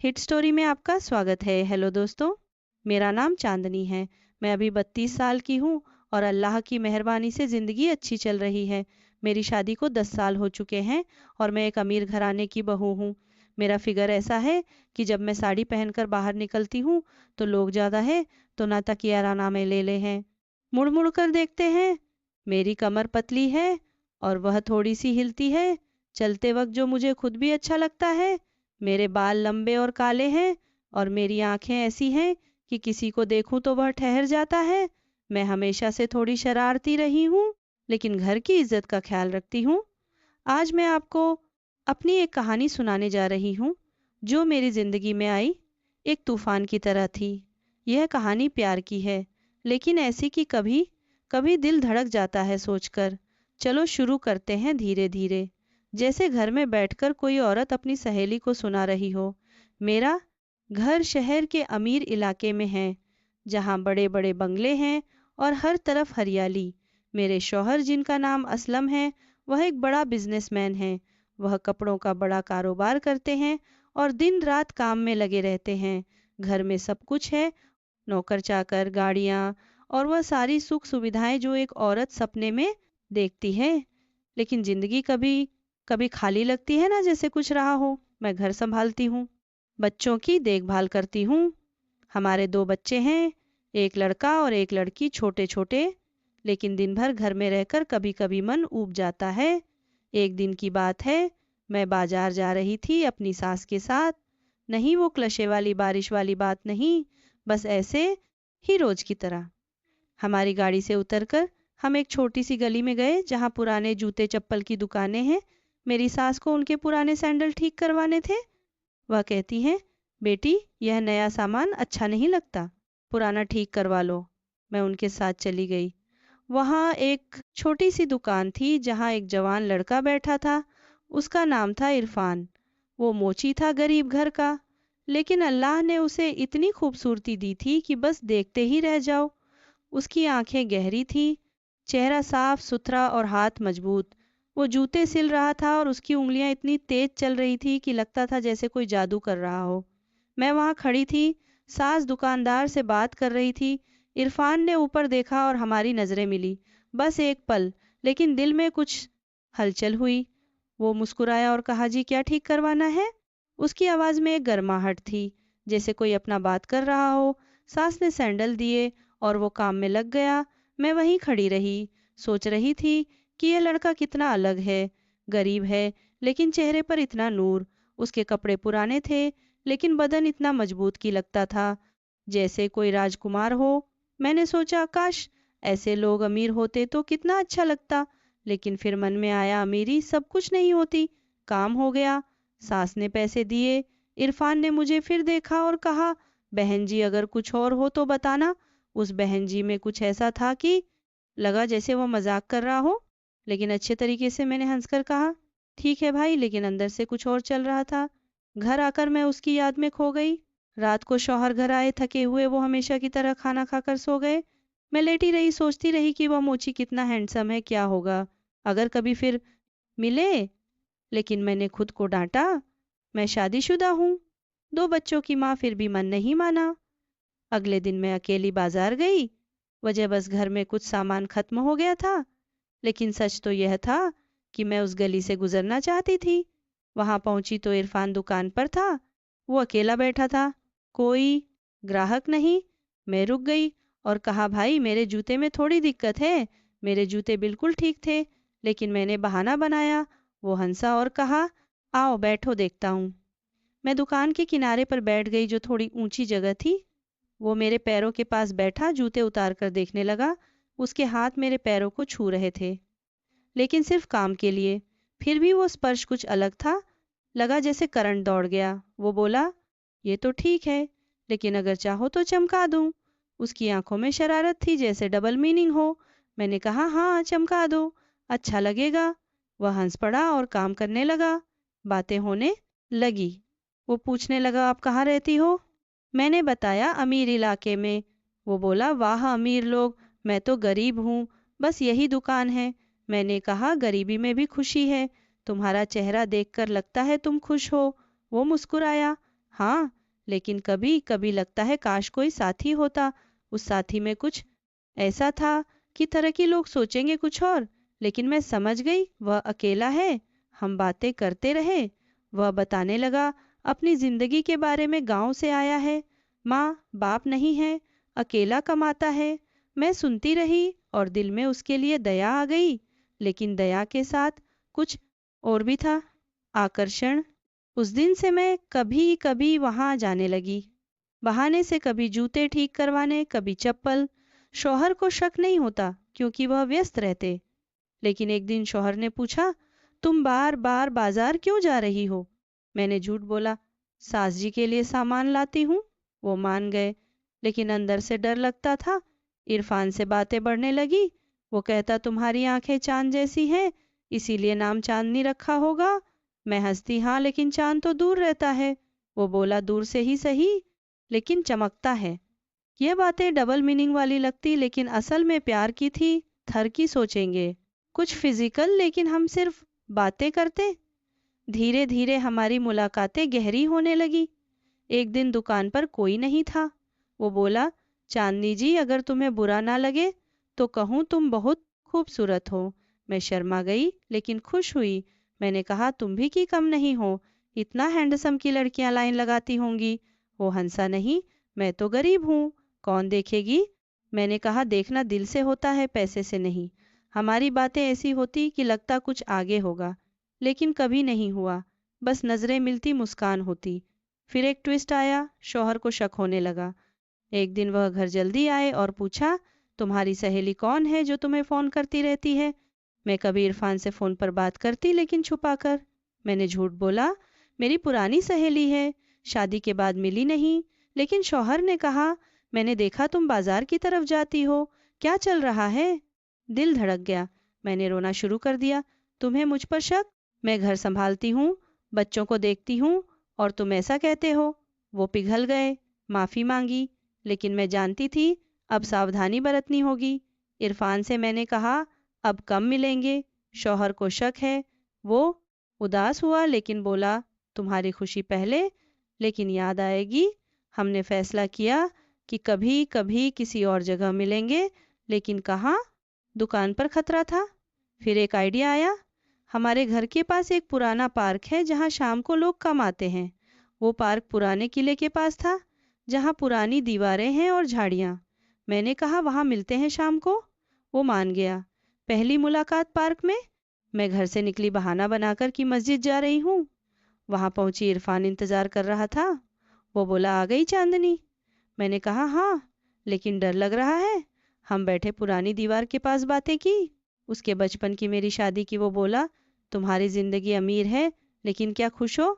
Hit story में आपका स्वागत है। हेलो दोस्तों, मेरा नाम चांदनी है। मैं अभी 32 साल की हूँ और अल्लाह की मेहरबानी से ज़िंदगी अच्छी चल रही है। मेरी शादी को 10 साल हो चुके हैं और मैं एक अमीर घराने की बहू हूँ। मेरा फिगर ऐसा है कि जब मैं साड़ी पहनकर बाहर निकलती हूँ तो लोग ज़्यादा है तो ना तकियारा नामे ले ले हैं। मुड़ मुड़ कर देखते हैं। मेरी कमर पतली है और वह थोड़ी सी हिलती है चलते वक्त, जो मुझे खुद भी अच्छा लगता है। मेरे बाल लंबे और काले हैं और मेरी आंखें ऐसी हैं कि किसी को देखूं तो वह ठहर जाता है। मैं हमेशा से थोड़ी शरारती रही हूँ, लेकिन घर की इज्जत का ख्याल रखती हूँ। आज मैं आपको अपनी एक कहानी सुनाने जा रही हूँ जो मेरी जिंदगी में आई, एक तूफान की तरह थी। यह कहानी प्यार की है, लेकिन ऐसी कि कभी कभी दिल धड़क जाता है सोचकर। चलो शुरू करते हैं धीरे धीरे, जैसे घर में बैठकर कोई औरत अपनी सहेली को सुना रही हो। मेरा घर शहर के अमीर इलाके में है, जहाँ बड़े बड़े बंगले हैं और हर तरफ हरियाली। मेरे शौहर, जिनका नाम असलम है, वह एक बड़ा बिजनेसमैन है। वह कपड़ों का बड़ा कारोबार करते हैं और दिन रात काम में लगे रहते हैं। घर में सब कुछ है, नौकर चाकर, गाड़ियाँ और वह सारी सुख सुविधाएं जो एक औरत सपने में देखती है। लेकिन जिंदगी कभी कभी खाली लगती है ना, जैसे कुछ रहा हो। मैं घर संभालती हूँ, बच्चों की देखभाल करती हूँ। हमारे 2 बच्चे हैं, एक लड़का और एक लड़की, छोटे छोटे। लेकिन दिन भर घर में रहकर कभी कभी मन ऊब जाता है। एक दिन की बात है, मैं बाजार जा रही थी अपनी सास के साथ। नहीं, वो क्लशे वाली बारिश वाली बात नहीं, बस ऐसे ही रोज की तरह। हमारी गाड़ी से उतरकर हम एक छोटी सी गली में गए जहाँ पुराने जूते चप्पल की दुकानें हैं। मेरी सास को उनके पुराने सैंडल ठीक करवाने थे। वह कहती हैं, बेटी यह नया सामान अच्छा नहीं लगता, पुराना ठीक करवा लो। मैं उनके साथ चली गई। वहाँ एक छोटी सी दुकान थी जहाँ एक जवान लड़का बैठा था। उसका नाम था इरफान। वो मोची था, गरीब घर का, लेकिन अल्लाह ने उसे इतनी खूबसूरती दी थी कि बस देखते ही रह जाओ। उसकी आंखें गहरी थी, चेहरा साफ सुथरा और हाथ मजबूत। वो जूते सिल रहा था और उसकी उंगलियां इतनी तेज चल रही थी कि लगता था जैसे कोई जादू कर रहा हो। मैं वहां खड़ी थी, सास दुकानदार से बात कर रही थी। इरफान ने ऊपर देखा और हमारी नजरें मिली। बस एक पल, लेकिन दिल में कुछ हलचल हुई। वो मुस्कुराया और कहा, जी क्या ठीक करवाना है? उसकी आवाज में एक गर्माहट थी, जैसे कोई अपना बात कर रहा हो। सास ने सैंडल दिए और वो काम में लग गया। मैं वहीं खड़ी रही, सोच रही थी कि यह लड़का कितना अलग है। गरीब है, लेकिन चेहरे पर इतना नूर। उसके कपड़े पुराने थे, लेकिन बदन इतना मजबूत की लगता था, जैसे कोई राजकुमार हो। मैंने सोचा, काश ऐसे लोग अमीर होते तो कितना अच्छा लगता। लेकिन फिर मन में आया, अमीरी सब कुछ नहीं होती। काम हो गया, सास ने पैसे दिए। इरफान ने मुझे फिर देखा और कहा, बहन जी अगर कुछ और हो तो बताना। उस बहन जी में कुछ ऐसा था कि लगा जैसे वो मजाक कर रहा हो, लेकिन अच्छे तरीके से मैंने हंसकर कहा, ठीक है भाई, लेकिन अंदर से कुछ और चल रहा था। घर आकर मैं उसकी याद में खो गई। रात को शौहर घर आए थके हुए, वो हमेशा की तरह खाना खाकर सो गए। मैं लेटी रही, सोचती रही कि वह मोची कितना हैंडसम है, क्या होगा अगर कभी फिर मिले। लेकिन मैंने खुद को डांटा, मैं शादीशुदा हूँ, 2 बच्चों की माँ, फिर भी मन नहीं माना। अगले दिन मैं अकेली बाजार गई। वजह बस घर में कुछ सामान खत्म हो गया था। लेकिन सच तो यह था कि मैं उस गली से गुजरना चाहती थी। वहां पहुंची तो इरफान दुकान पर था। वो अकेला बैठा था, कोई ग्राहक नहीं। मैं रुक गई और कहा, भाई मेरे जूते में थोड़ी दिक्कत है। मेरे जूते बिल्कुल ठीक थे, लेकिन मैंने बहाना बनाया। वो हंसा और कहा, आओ बैठो, देखता हूँ। मैं दुकान के किनारे पर बैठ गई, जो थोड़ी ऊंची जगह थी। वो मेरे पैरों के पास बैठा, जूते उतार कर देखने लगा। उसके हाथ मेरे पैरों को छू रहे थे, लेकिन सिर्फ काम के लिए। फिर भी वो स्पर्श कुछ अलग था, लगा जैसे करंट दौड़ गया। वो बोला, ये तो ठीक है, लेकिन अगर चाहो तो चमका दूं। उसकी आंखों में शरारत थी, जैसे डबल मीनिंग हो। मैंने कहा, हाँ चमका दो, अच्छा लगेगा। वह हंस पड़ा और काम करने लगा। बातें होने लगी। वो पूछने लगा, आप कहाँ रहती हो? मैंने बताया, अमीर इलाके में। वो बोला, वाह अमीर लोग, मैं तो गरीब हूँ, बस यही दुकान है। मैंने कहा, गरीबी में भी खुशी है, तुम्हारा चेहरा देखकर लगता है तुम खुश हो। वो मुस्कुराया, हाँ, लेकिन कभी कभी लगता है काश कोई साथी होता। उस साथी में कुछ ऐसा था कि तरह के लोग सोचेंगे कुछ और, लेकिन मैं समझ गई वह अकेला है। हम बातें करते रहे। वह बताने लगा अपनी जिंदगी के बारे में, गांव से आया है, माँ बाप नहीं है, अकेला कमाता है। मैं सुनती रही और दिल में उसके लिए दया आ गई, लेकिन दया के साथ कुछ और भी था, आकर्षण। उस दिन से मैं कभी कभी वहां जाने लगी, बहाने से, कभी जूते ठीक करवाने, कभी चप्पल। शौहर को शक नहीं होता क्योंकि वह व्यस्त रहते। लेकिन एक दिन शौहर ने पूछा, तुम बार बार बाजार क्यों जा रही हो? मैंने झूठ बोला, सास जी के लिए सामान लाती हूँ। वो मान गए, लेकिन अंदर से डर लगता था। इरफान से बातें बढ़ने लगी। वो कहता, तुम्हारी आंखें चांद जैसी हैं, इसीलिए नाम चांदनी रखा होगा। मैं हंसती, हाँ लेकिन चांद तो दूर रहता है। वो बोला, दूर से ही सही, लेकिन चमकता है। ये बातें डबल मीनिंग वाली लगती, लेकिन असल में प्यार की थी। थर की सोचेंगे, कुछ फिजिकल, लेकिन हम सिर्फ बातें करते। धीरे धीरे हमारी मुलाकातें गहरी होने लगी। एक दिन दुकान पर कोई नहीं था। वो बोला, चांदनी जी अगर तुम्हें बुरा ना लगे तो कहूँ, तुम बहुत खूबसूरत हो। मैं शर्मा गई लेकिन खुश हुई। मैंने कहा, तुम भी की कम नहीं हो, इतना हैंडसम की लड़कियां लाइन लगाती होंगी। वो हंसा, नहीं, मैं तो गरीब हूँ, कौन देखेगी। मैंने कहा, देखना दिल से होता है, पैसे से नहीं। हमारी बातें ऐसी होती कि लगता कुछ आगे होगा, लेकिन कभी नहीं हुआ। बस नजरें मिलती, मुस्कान होती। फिर एक ट्विस्ट आया, शौहर को शक होने लगा। एक दिन वह घर जल्दी आए और पूछा, तुम्हारी सहेली कौन है जो तुम्हें फोन करती रहती है? मैं कभी इरफान से फोन पर बात करती, लेकिन छुपा कर। मैंने झूठ बोला, मेरी पुरानी सहेली है, शादी के बाद मिली नहीं। लेकिन शौहर ने कहा, मैंने देखा तुम बाजार की तरफ जाती हो, क्या चल रहा है? दिल धड़क गया। मैंने रोना शुरू कर दिया। तुम्हें मुझ पर शक? मैं घर संभालती हूँ, बच्चों को देखती हूँ, और तुम ऐसा कहते हो? वो पिघल गए, माफी मांगी, लेकिन मैं जानती थी अब सावधानी बरतनी होगी। इरफान से मैंने कहा, अब कम मिलेंगे। शौहर को शक है। वो उदास हुआ, लेकिन बोला, तुम्हारी खुशी पहले। लेकिन याद आएगी, हमने फैसला किया कि कभी कभी किसी और जगह मिलेंगे। लेकिन कहाँ? दुकान पर खतरा था। फिर एक आइडिया आया। हमारे घर के पास एक पुराना पार्क है जहाँ शाम को लोग कम आते हैं। वो पार्क पुराने किले के पास था, जहाँ पुरानी दीवारें हैं और झाड़ियाँ। मैंने कहा, वहाँ मिलते हैं शाम को। वो मान गया। पहली मुलाकात पार्क में। मैं घर से निकली बहाना बनाकर कि मस्जिद जा रही हूँ। वहां पहुंची, इरफान इंतजार कर रहा था। वो बोला, आ गई चांदनी? मैंने कहा, हाँ, लेकिन डर लग रहा है। हम बैठे पुरानी दीवार के पास, बातें की, उसके बचपन की, मेरी शादी की। वो बोला, तुम्हारी जिंदगी अमीर है, लेकिन क्या खुश हो?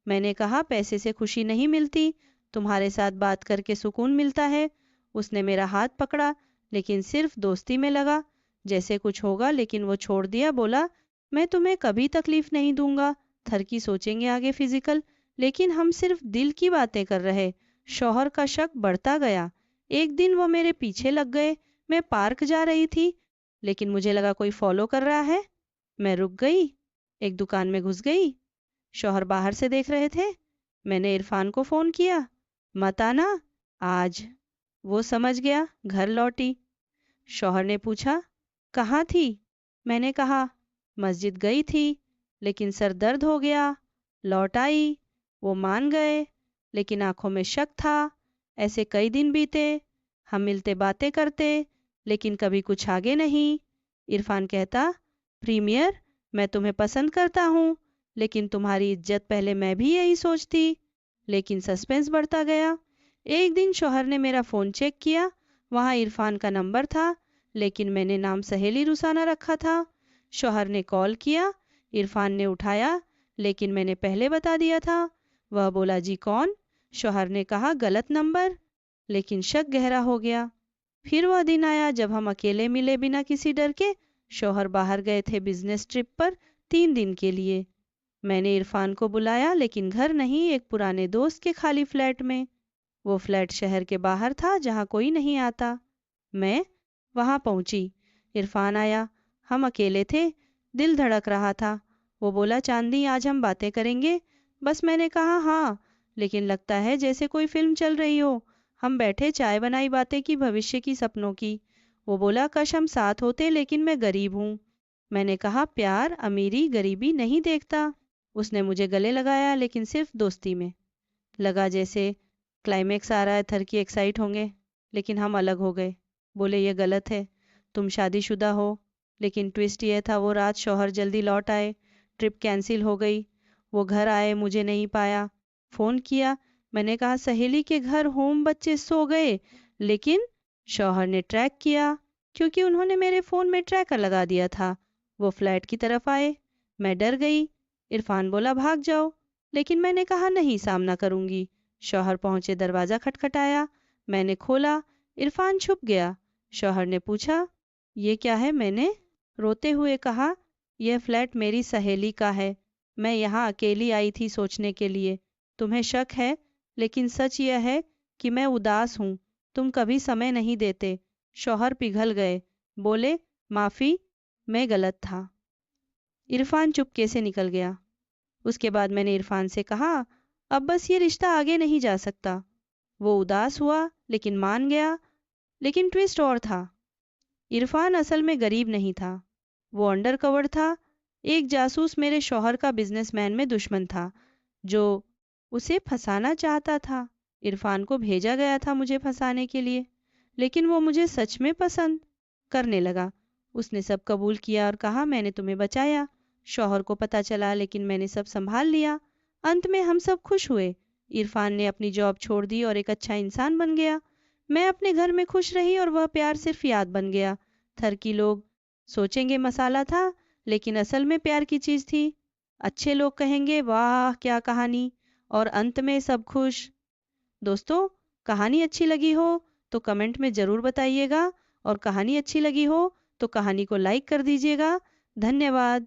मैंने कहा, पैसे से खुशी नहीं मिलती, तुम्हारे साथ बात करके सुकून मिलता है। उसने मेरा हाथ पकड़ा, लेकिन सिर्फ दोस्ती में लगा, जैसे कुछ होगा, लेकिन वो छोड़ दिया। बोला, मैं तुम्हें कभी तकलीफ नहीं दूंगा। थर की सोचेंगे आगे फिजिकल, लेकिन हम सिर्फ दिल की बातें कर रहे। शौहर का शक बढ़ता गया। एक दिन वो मेरे पीछे लग गए। मैं पार्क जा रही थी, लेकिन मुझे लगा कोई फॉलो कर रहा है। मैं रुक गई, एक दुकान में घुस गई। शौहर बाहर से देख रहे थे। मैंने इरफान को फोन किया, मत आना आज। वो समझ गया। घर लौटी। शौहर ने पूछा, कहाँ थी? मैंने कहा, मस्जिद गई थी, लेकिन सर दर्द हो गया। लौट आई। वो मान गए, लेकिन आंखों में शक था। ऐसे कई दिन बीते। हम मिलते, बातें करते, लेकिन कभी कुछ आगे नहीं। इरफान कहता, प्रीमियर, मैं तुम्हें पसंद करता हूँ, लेकिन तुम्हारी इज्जत पहले मैं भी यही सोचती। लेकिन सस्पेंस बढ़ता गया। एक दिन शौहर ने मेरा फ़ोन चेक किया। वहाँ इरफान का नंबर था, लेकिन मैंने नाम सहेली रुसाना रखा था। शौहर ने कॉल किया। इरफान ने उठाया, लेकिन मैंने पहले बता दिया था। वह बोला, जी कौन? शौहर ने कहा, गलत नंबर। लेकिन शक गहरा हो गया। फिर वह दिन आया जब हम अकेले मिले, बिना किसी डर के। शौहर बाहर गए थे बिजनेस ट्रिप पर, 3 दिन के लिए। मैंने इरफान को बुलाया, लेकिन घर नहीं, एक पुराने दोस्त के खाली फ्लैट में। वो फ्लैट शहर के बाहर था, जहाँ कोई नहीं आता। मैं वहां पहुंची। इरफान आया। हम अकेले थे। दिल धड़क रहा था। वो बोला, चांदनी आज हम बातें करेंगे? बस मैंने कहा, हाँ, लेकिन लगता है जैसे कोई फिल्म चल रही हो। हम बैठे चाय बनाई बातें की भविष्य की सपनों की। वो बोला काश हम साथ होते लेकिन मैं गरीब हूँ। मैंने कहा प्यार अमीरी गरीबी नहीं देखता। उसने मुझे गले लगाया लेकिन सिर्फ दोस्ती में। लगा जैसे क्लाइमेक्स आ रहा है थर की एक्साइट होंगे। लेकिन हम अलग हो गए। बोले ये गलत है। तुम शादीशुदा हो। लेकिन ट्विस्ट ये था वो रात शौहर जल्दी लौट आए। ट्रिप कैंसिल हो गई। वो घर आए मुझे नहीं पाया। फ़ोन किया। मैंने कहा सहेली के घर होम बच्चे सो गए। लेकिन शौहर ने ट्रैक किया क्योंकि उन्होंने मेरे फ़ोन में ट्रैकर लगा दिया था। वो फ्लैट की तरफ आए। मैं डर गई। इरफान बोला भाग जाओ। लेकिन मैंने कहा नहीं सामना करूंगी। शौहर पहुंचे दरवाज़ा खटखटाया। मैंने खोला। इरफान छुप गया। शौहर ने पूछा ये क्या है। मैंने रोते हुए कहा यह फ्लैट मेरी सहेली का है। मैं यहाँ अकेली आई थी सोचने के लिए। तुम्हें शक है लेकिन सच यह है कि मैं उदास हूँ। तुम कभी समय नहीं देते। शौहर पिघल गए। बोले माफ़ी मैं गलत था। इरफान चुपके से निकल गया। उसके बाद मैंने इरफान से कहा अब बस ये रिश्ता आगे नहीं जा सकता। वो उदास हुआ लेकिन मान गया। लेकिन ट्विस्ट और था। इरफान असल में गरीब नहीं था। वो अंडरकवर था। एक जासूस मेरे शौहर का बिजनेसमैन में दुश्मन था जो उसे फंसाना चाहता था। इरफान को भेजा गया था मुझे फंसाने के लिए। लेकिन वो मुझे सच में पसंद करने लगा। उसने सब कबूल किया और कहा मैंने तुम्हें बचाया। शौहर को पता चला लेकिन मैंने सब संभाल लिया। अंत में हम सब खुश हुए। इरफान ने अपनी जॉब छोड़ दी और एक अच्छा इंसान बन गया। मैं अपने घर में खुश रही और वह प्यार सिर्फ याद बन गया। थर की लोग सोचेंगे मसाला था लेकिन असल में प्यार की चीज़ थी। अच्छे लोग कहेंगे वाह क्या कहानी। और अंत में सब खुश। दोस्तों कहानी अच्छी लगी हो तो कमेंट में ज़रूर बताइएगा और कहानी अच्छी लगी हो तो कहानी को लाइक कर दीजिएगा। धन्यवाद।